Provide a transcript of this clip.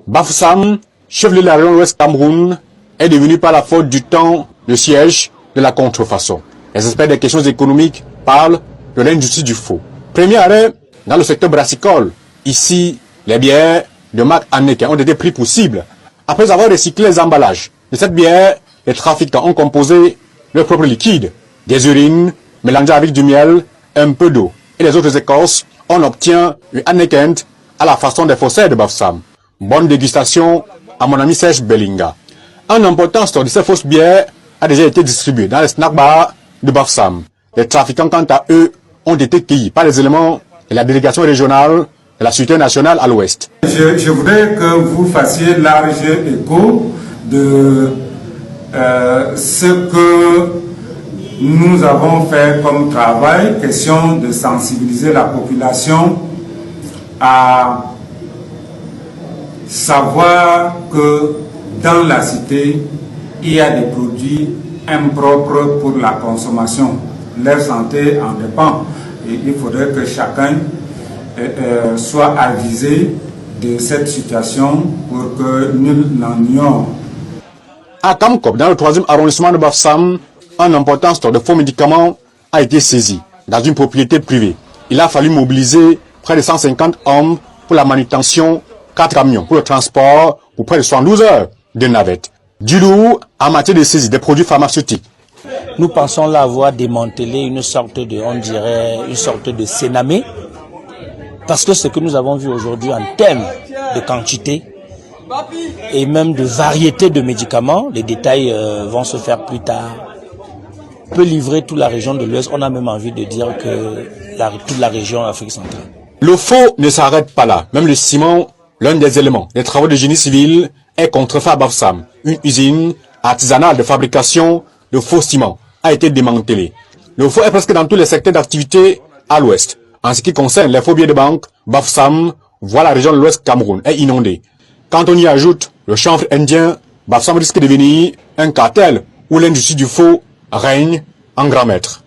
Bafoussam, chef de la région Ouest Cameroun, est devenu par la faute du temps le siège de la contrefaçon. Les experts des questions économiques parlent de l'industrie du faux. Premier arrêt dans le secteur brassicole. Ici, les bières de marque Heineken ont été pris pour cible. Après avoir recyclé les emballages de cette bière, les trafiquants ont composé leur propre liquide, des urines mélangées avec du miel, un peu d'eau et les autres écorces. On obtient une Heineken à la façon des faussaires de Bafoussam. Bonne dégustation à mon ami Serge Bellinga. Un important stock de ces fausses bières a déjà été distribué dans les snack bars de Bafoussam. Les trafiquants, quant à eux, ont été cueillis par les éléments de la délégation régionale de la Sûreté nationale à l'Ouest. Je voudrais que vous fassiez large écho de ce que nous avons fait comme travail, question de sensibiliser la population à savoir que dans la cité, il y a des produits impropres pour la consommation. Leur santé en dépend. Et il faudrait que chacun soit avisé de cette situation pour que nul n'en ignore. À Kamkop, dans le 3e arrondissement de Bafoussam, un important stock de faux médicaments a été saisi dans une propriété privée. Il a fallu mobiliser près de 150 hommes pour la manutention, 4 camions pour le transport pour près de 72 heures de navette. Du lourd en matière de saisie des produits pharmaceutiques. Nous pensons là avoir démantelé une sorte de, on dirait, une sorte de sénamé. Parce que ce que nous avons vu aujourd'hui en termes de quantité et même de variété de médicaments, les détails vont se faire plus tard, peut livrer toute la région de l'Ouest. On a même envie de dire que toute la région Afrique centrale. Le faux ne s'arrête pas là. Même le ciment, l'un des éléments des travaux de génie civil, est contrefait à Bafoussam. Une usine artisanale de fabrication de faux ciment a été démantelée. Le faux est presque dans tous les secteurs d'activité à l'Ouest. En ce qui concerne les faux billets de banque, Bafoussam, voit la région de l'Ouest Cameroun est inondée. Quand on y ajoute le chanvre indien, Bafoussam risque de devenir un cartel où l'industrie du faux règne en grand maître.